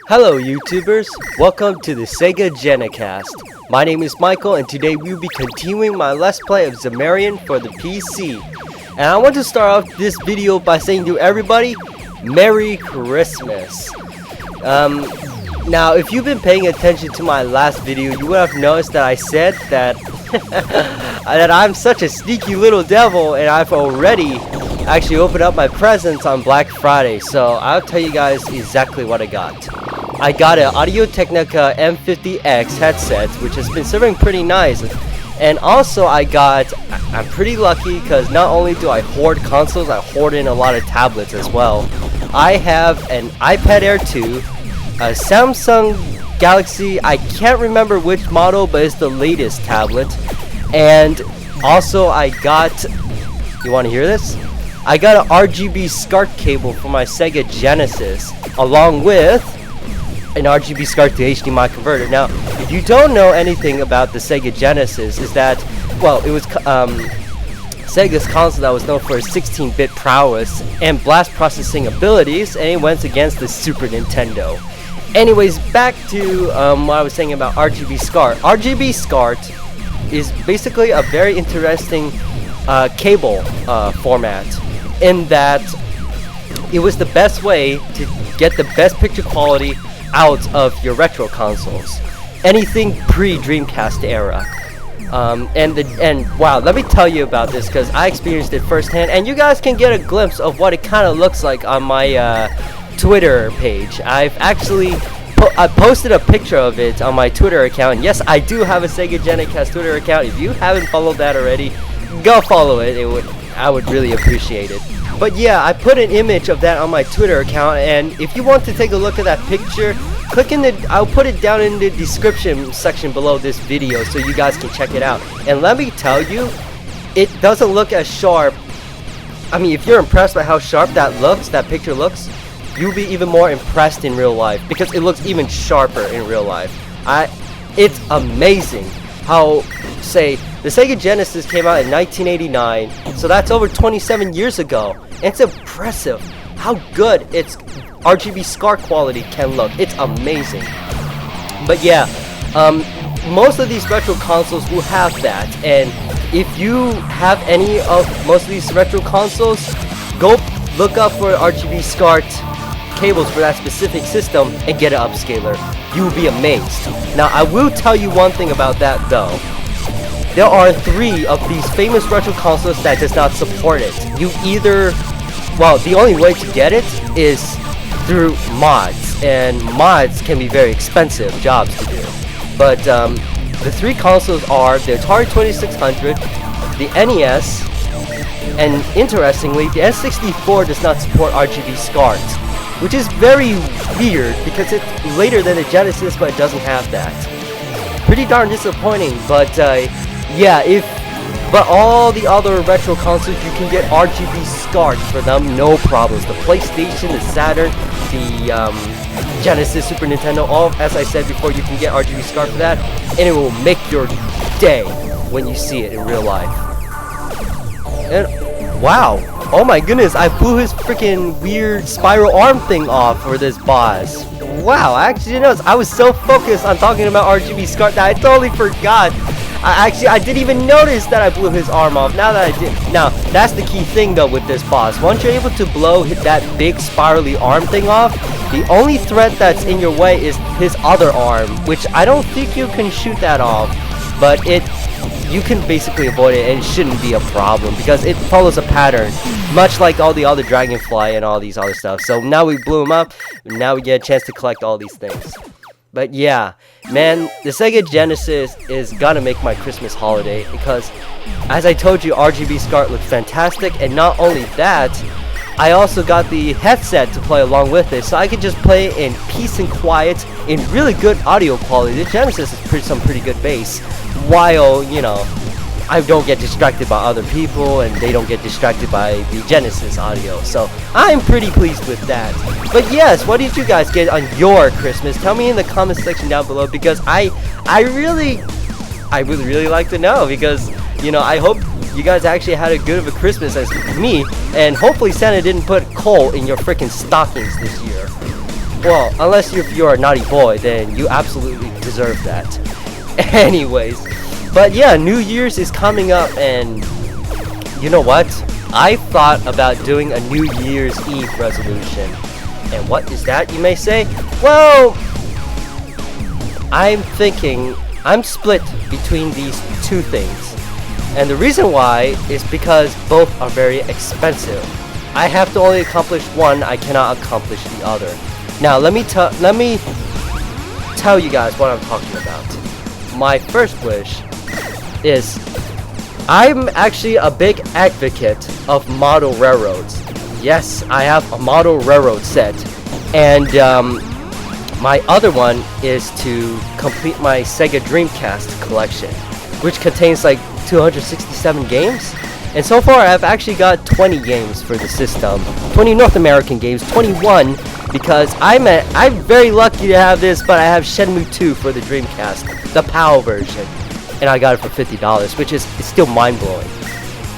Hello YouTubers, welcome to the Sega Genicast. My name is Michael and today we will be continuing my Let's Play of Zamarian for the PC. And I want to start off this video by saying to everybody, Merry Christmas. Now if you've been paying attention to my last video, you would have noticed that I said that, that I'm such a sneaky little devil and I've already actually opened up my presents on Black Friday. So I'll tell you guys exactly what I got. I got an Audio-Technica M50X headset, which has been serving pretty nice. And also I'm pretty lucky because not only do I hoard consoles, I hoard in a lot of tablets as well. I have an iPad Air 2, a Samsung Galaxy, I can't remember which model, but it's the latest tablet. And also I got, you want to hear this? I got an RGB SCART cable for my Sega Genesis, along with an RGB SCART to HDMI converter. Now, if you don't know anything about the Sega Genesis, is that, well, it was Sega's console that was known for its 16-bit prowess and blast processing abilities, and it went against the Super Nintendo. Anyways, back to what I was saying about RGB SCART. RGB SCART is basically a very interesting cable format, in that it was the best way to get the best picture quality out of your retro consoles, anything pre-Dreamcast era. And wow, let me tell you about this because I experienced it firsthand, and you guys can get a glimpse of what it kind of looks like on my Twitter page. I've actually I posted a picture of it on my Twitter account. Yes, I do have a Sega Genicast Twitter account. If you haven't followed that already, go follow it. I would really appreciate it. But yeah, I put an image of that on my Twitter account, and if you want to take a look at that picture, I'll put it down in the description section below this video so you guys can check it out. And let me tell you, it doesn't look as sharp. I mean, if you're impressed by how sharp that picture looks, you'll be even more impressed in real life because it looks even sharper in real life. It's amazing how, say, the Sega Genesis came out in 1989, so that's over 27 years ago. It's impressive how good its RGB SCART quality can look. It's amazing. But yeah, most of these retro consoles will have that, and if you have any of most of these retro consoles, go look up for RGB SCART cables for that specific system and get an upscaler. You will be amazed. Now, I will tell you one thing about that though. There are 3 of these famous retro consoles that does not support it. You either, well, the only way to get it is through mods, and mods can be very expensive jobs to do. But the 3 consoles are the Atari 2600, the NES, and interestingly, the N64 does not support RGB SCART, which is very weird because it's later than the Genesis, but it doesn't have that. Pretty darn disappointing, but yeah, but all the other retro consoles, you can get RGB SCART for them, no problems. The PlayStation, the Saturn, the Genesis, Super Nintendo, all, as I said before, you can get RGB SCART for that, and it will make your day when you see it in real life. And wow, oh my goodness, I blew his freaking weird spiral arm thing off for this boss. Wow, I actually didn't notice. I was so focused on talking about RGB SCART that I totally forgot. I didn't even notice that I blew his arm off. Now that I did. Now, that's the key thing though with this boss. Once you're able to blow that big spirally arm thing off, the only threat that's in your way is his other arm, which I don't think you can shoot that off, but you can basically avoid it and it shouldn't be a problem because it follows a pattern, much like all the other Dragonfly and all these other stuff. So now we blew him up, and now we get a chance to collect all these things. But yeah, man, the Sega Genesis is gonna make my Christmas holiday because, as I told you, RGB SCART looks fantastic, and not only that, I also got the headset to play along with it, so I could just play in peace and quiet in really good audio quality. The Genesis is some pretty good bass, while, you know, I don't get distracted by other people and they don't get distracted by the Genesis audio. So I'm pretty pleased with that. But yes, what did you guys get on your Christmas? Tell me in the comment section down below, because I really like to know, because, you know, I hope you guys actually had a good of a Christmas as me, and hopefully Santa didn't put coal in your freaking stockings this year. Well, unless you're a naughty boy, then you absolutely deserve that. Anyways, but yeah, New Year's is coming up, and you know what? I thought about doing a New Year's Eve resolution. And what is that, you may say? Well, I'm split between these two things. And the reason why is because both are very expensive. I have to only accomplish one, I cannot accomplish the other. Now, let me tell you guys what I'm talking about. My first wish is, I'm actually a big advocate of model railroads. Yes, I have a model railroad set. And my other one is to complete my Sega Dreamcast collection, which contains like 267 games. And so far I've actually got 20 games for the system. 20 North American games, 21 because I'm very lucky to have this, but I have Shenmue 2 for the Dreamcast, the PAL version. And I got it for $50, which is still mind-blowing.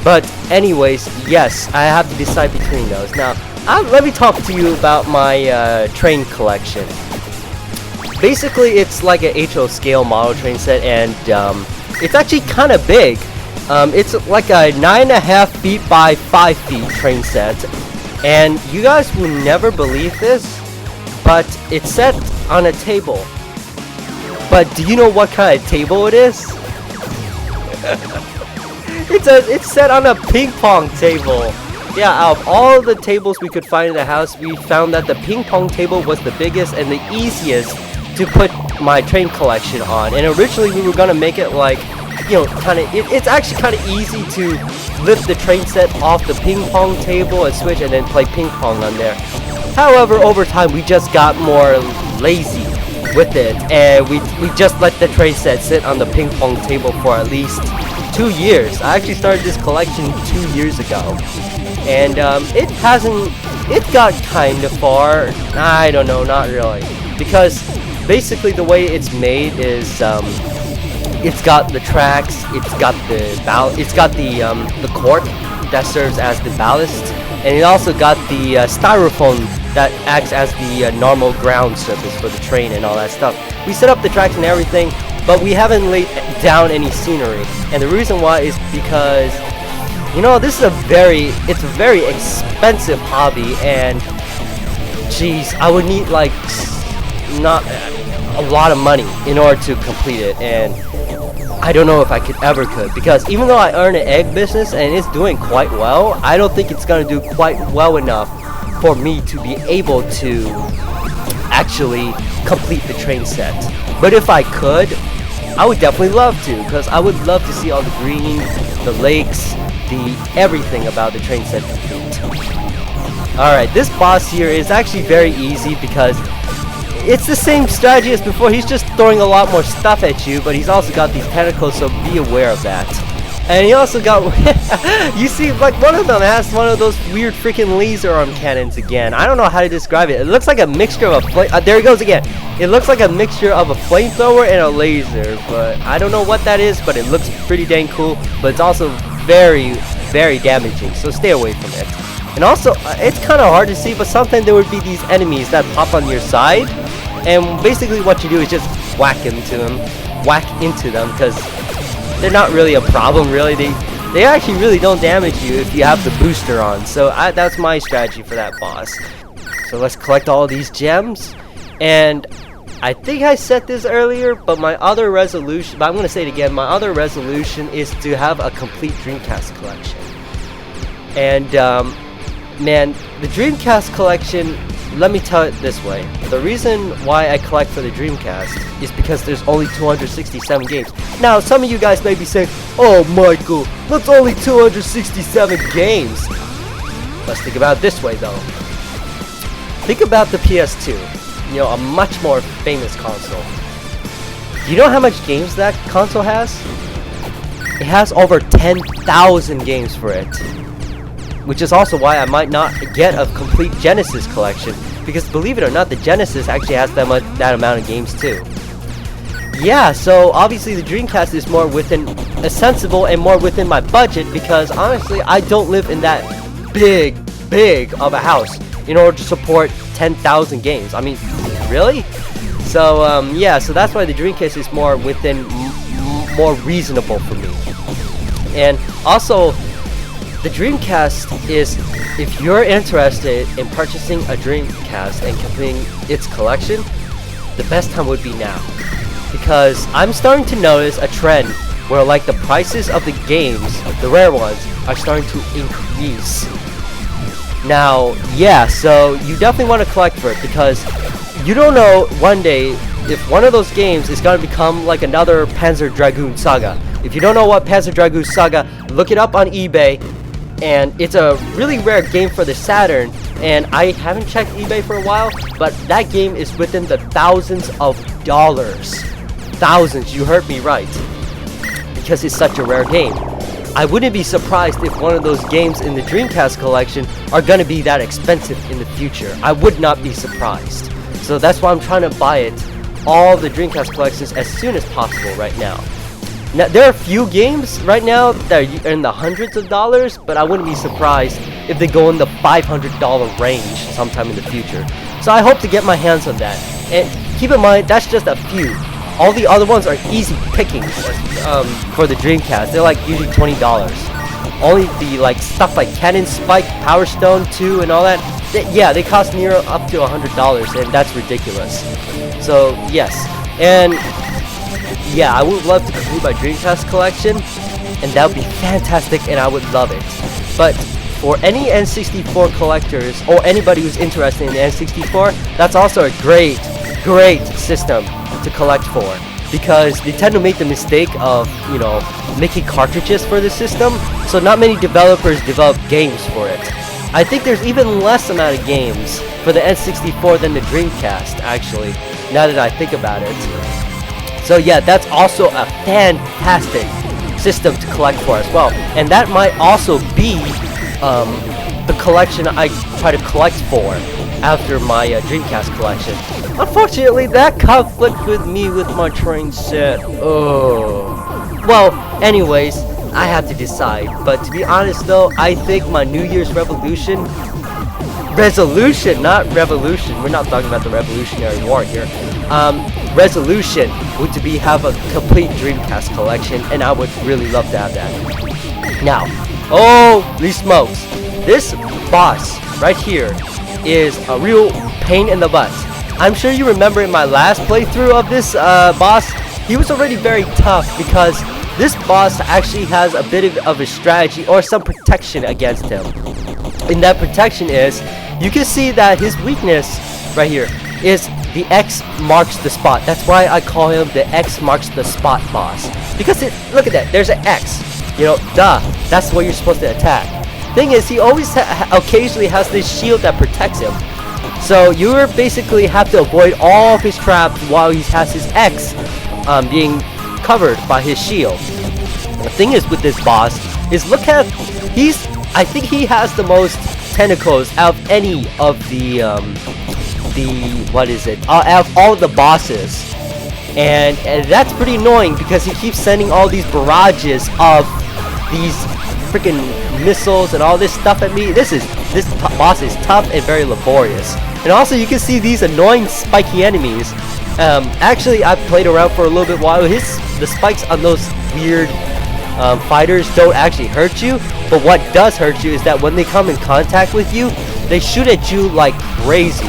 But anyways, yes, I have to decide between those. Now, let me talk to you about my train collection. Basically, it's like a HO scale model train set, and it's actually kind of big. It's like a 9.5 feet by 5 feet train set. And you guys will never believe this, but it's set on a table. But do you know what kind of table it is? It's set on a ping pong table. Yeah, out of all the tables we could find in the house, we found that the ping pong table was the biggest and the easiest to put my train collection on. And originally we were gonna make it like, you know, it's actually kind of easy to lift the train set off the ping pong table and switch and then play ping pong on there. However, over time we just got more lazy with it, and we just let the train set sit on the ping pong table for at least 2 years. I actually started this collection 2 years ago, and it got kind of far. I don't know, not really, because basically the way it's made is it's got the tracks, it's got the cork that serves as the ballast, and it also got the styrofoam that acts as the normal ground surface for the train and all that stuff. We set up the tracks and everything, but we haven't laid down any scenery. And the reason why is because, you know, this is a very expensive hobby, and geez, I would need like not a lot of money in order to complete it, and I don't know if I could, because even though I earn an egg business and it's doing quite well, I don't think it's gonna do quite well enough for me to be able to actually complete the train set. But if I could, I would definitely love to, because I would love to see all the green, the lakes, everything about the train set complete. Alright, this boss here is actually very easy because it's the same strategy as before. He's just throwing a lot more stuff at you, but he's also got these tentacles, so be aware of that. And he also got, you see, like one of them has one of those weird freaking laser arm cannons again. I don't know how to describe it. It looks like a mixture of a there he goes again. It looks like a mixture of a flamethrower and a laser, but I don't know what that is, but it looks pretty dang cool, but it's also very, very damaging, so stay away from it. And also, it's kind of hard to see, but sometimes there would be these enemies that pop on your side, and basically what you do is just whack into them, because they're not really a problem, really. They actually really don't damage you if you have the booster on. So that's my strategy for that boss. So let's collect all these gems. And I think I said this earlier, but my other resolution, but I'm going to say it again, my other resolution is to have a complete Dreamcast collection. And man, the Dreamcast collection, let me tell it this way. The reason why I collect for the Dreamcast is because there's only 267 games. Now, some of you guys may be saying, "Oh, Michael, that's only 267 games." Let's think about it this way, though. Think about the PS2. You know, a much more famous console. Do you know how much games that console has? It has over 10,000 games for it. Which is also why I might not get a complete Genesis collection, because believe it or not, the Genesis actually has that amount of games too. Yeah, so obviously the Dreamcast is more sensible and more within my budget, because honestly I don't live in that big of a house. in order to support 10,000 games. I mean, really? So yeah, so that's why the Dreamcast is more more reasonable for me. And also, the Dreamcast is, if you're interested in purchasing a Dreamcast and completing its collection, the best time would be now. Because I'm starting to notice a trend where like the prices of the games, the rare ones, are starting to increase. Now, yeah, so you definitely want to collect for it, because you don't know one day if one of those games is going to become like another Panzer Dragoon Saga. If you don't know what Panzer Dragoon Saga, look it up on eBay. And it's a really rare game for the Saturn, and I haven't checked eBay for a while, but that game is within the thousands of dollars. Thousands, you heard me right. Because it's such a rare game. I wouldn't be surprised if one of those games in the Dreamcast collection are going to be that expensive in the future. I would not be surprised. So that's why I'm trying to buy it, all the Dreamcast collections, as soon as possible right now. Now, there are a few games right now that are in the hundreds of dollars, but I wouldn't be surprised if they go in the $500 range sometime in the future. So I hope to get my hands on that. And keep in mind, that's just a few. All the other ones are easy pickings for the Dreamcast. They're like usually $20. Only the like stuff like Cannon Spike, Power Stone 2, and all that, yeah, they cost near up to $100, and that's ridiculous. So yes, and yeah, I would love to complete my Dreamcast collection, and that would be fantastic, and I would love it. But for any N64 collectors, or anybody who's interested in the N64, that's also a great system to collect for, because they tend to make the mistake of, you know, making cartridges for the system, so not many developers develop games for it. I think there's even less amount of games for the N64 than the Dreamcast, actually, now that I think about it. So yeah, that's also a fantastic system to collect for as well. And that might also be the collection I try to collect for after my Dreamcast collection. Unfortunately, that conflicts with me with my train set. Oh. Well, anyways, I have to decide. But to be honest though, I think my New Year's resolution, not revolution. We're not talking about the Revolutionary War here. Resolution would to be have a complete Dreamcast collection, and I would really love to have that. Now, holy smokes, this boss right here is a real pain in the butt. I'm sure you remember in my last playthrough of this boss, he was already very tough, because this boss actually has a bit of a strategy or some protection against him. And that protection is, you can see that his weakness right here is the X marks the spot. That's why I call him the X marks the spot boss. Because look at that, there's an X. You know, duh, that's what you're supposed to attack. Thing is, he always occasionally has this shield that protects him. So you basically have to avoid all of his traps while he has his X being covered by his shield. The thing is with this boss is, look at, I think he has the most tentacles out of any of out of all the bosses, and that's pretty annoying, because he keeps sending all these barrages of these freaking missiles and all this stuff at me. This boss is tough and very laborious. And also you can see these annoying spiky enemies. Actually, I played around for a little bit while. The spikes on those weird fighters don't actually hurt you, but what does hurt you is that when they come in contact with you, they shoot at you like crazy,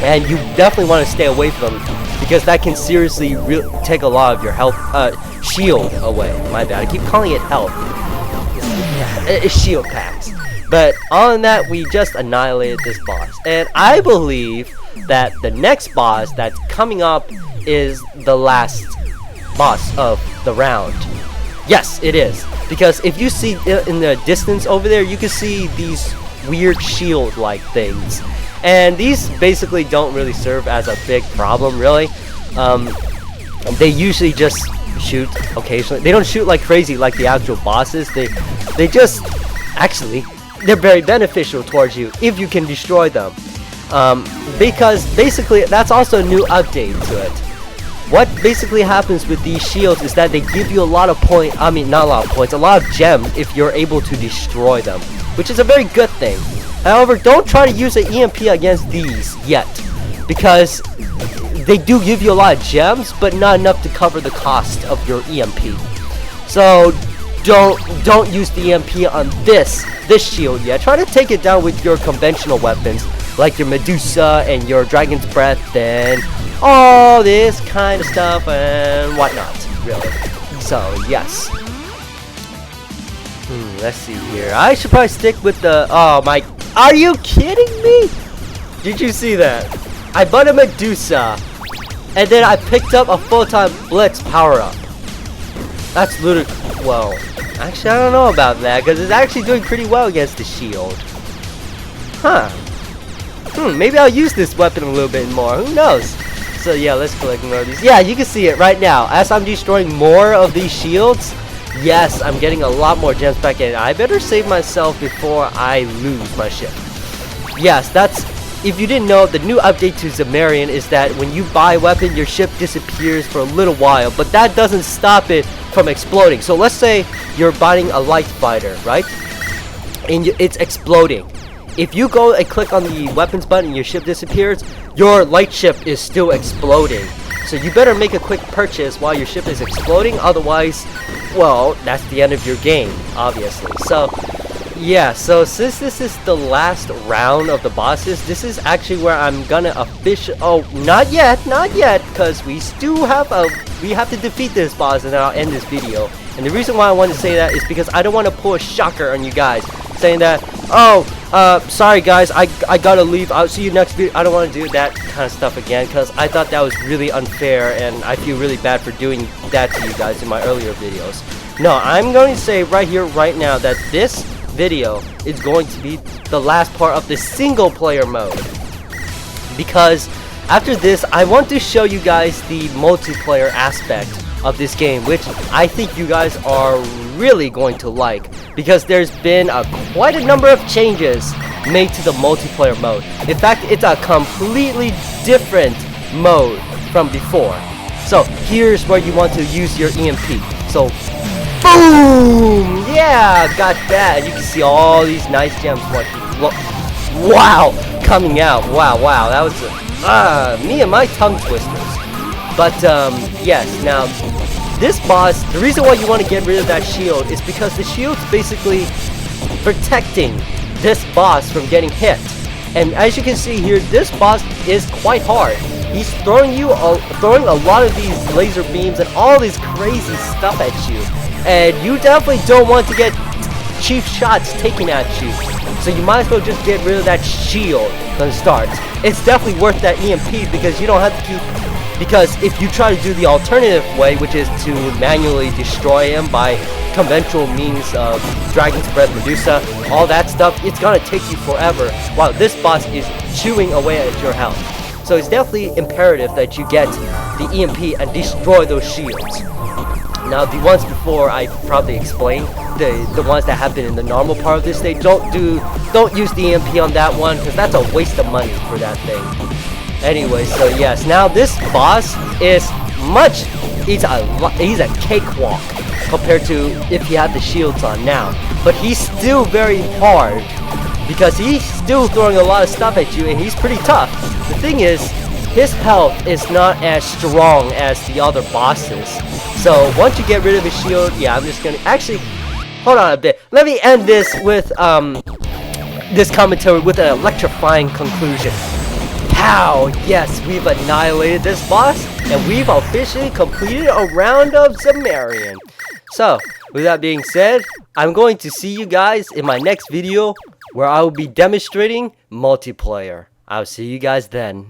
and you definitely want to stay away from them, because that can seriously take a lot of your health shield away. My bad, I keep calling it health. It's shield packs. But other than that, we just annihilated this boss, and I believe that the next boss that's coming up is the last boss of the round. Yes, it is, because if you see in the distance over there, you can see these weird shield-like things, and these basically don't really serve as a big problem, really. They usually just shoot occasionally. They don't shoot like crazy like the actual bosses. They just, actually, they're very beneficial towards you if you can destroy them, because basically that's also a new update to it. What basically happens with these shields is that they give you a lot of points, a lot of gems if you're able to destroy them. which is a very good thing. However, don't try to use an EMP against these yet, because they do give you a lot of gems, but not enough to cover the cost of your EMP. So don't use the EMP on this shield yet. Try to take it down with your conventional weapons, like your Medusa and your Dragon's Breath and all this kind of stuff and whatnot, really. So, yes. Let's see here. I should probably stick with the... Oh my... Are you kidding me? Did you see that? I bought a Medusa, and then I picked up a full-time Blitz power-up. That's ludicrous. Well, actually, I don't know about that, because it's actually doing pretty well against the shield. Huh. Maybe I'll use this weapon a little bit more. Who knows? So yeah, let's collect more of these. Yeah, you can see it right now. As I'm destroying more of these shields, yes, I'm getting a lot more gems back in. I better save myself before I lose my ship. Yes, that's... If you didn't know, the new update to Zamarian is that when you buy a weapon, your ship disappears for a little while, but that doesn't stop it from exploding. So let's say you're buying a light fighter, right? And it's exploding. If you go and click on the weapons button and your ship disappears, your light ship is still exploding. So you better make a quick purchase while your ship is exploding, otherwise, well, that's the end of your game, obviously. So, yeah, so since this is the last round of the bosses, this is actually where I'm gonna officially... Oh, not yet, because we still have we have to defeat this boss and then I'll end this video. And the reason why I want to say that is because I don't want to pull a shocker on you guys, saying that, oh, sorry guys, I gotta leave, I'll see you next video. I don't want to do that kind of stuff again, because I thought that was really unfair, and I feel really bad for doing that to you guys in my earlier videos. No, I'm going to say right here, right now, that this video is going to be the last part of the single player mode, because after this I want to show you guys the multiplayer aspect of this game, which I think you guys are really going to like, because there's been quite a number of changes made to the multiplayer mode. In fact, it's a completely different mode from before. So here's where you want to use your EMP. So boom! Yeah, got that. And you can see all these nice gems. Wow, coming out. Wow, that was me and my tongue twisters. But yes, now this boss, the reason why you want to get rid of that shield is because the shield's basically protecting this boss from getting hit. And as you can see here, this boss is quite hard. He's throwing a lot of these laser beams and all this crazy stuff at you. And you definitely don't want to get cheap shots taken at you. So you might as well just get rid of that shield when it starts. It's definitely worth that EMP, because you don't have to keep... Because if you try to do the alternative way, which is to manually destroy him by conventional means of Dragon's Breath, Medusa, all that stuff, it's gonna take you forever, while this boss is chewing away at your health. So it's definitely imperative that you get the EMP and destroy those shields. Now, the ones before I probably explained, the ones that have been in the normal part of this stage, don't use the EMP on that one, because that's a waste of money for that thing. Anyway, so yes, now this boss is he's a cakewalk compared to if he had the shields on now. But he's still very hard, because he's still throwing a lot of stuff at you, and he's pretty tough. The thing is, his health is not as strong as the other bosses. So once you get rid of his shield, yeah, I'm just gonna actually hold on a bit. Let me end this with this commentary with an electrifying conclusion. Pow! Yes, we've annihilated this boss, and we've officially completed a round of Zamarian. So, with that being said, I'm going to see you guys in my next video, where I will be demonstrating multiplayer. I'll see you guys then.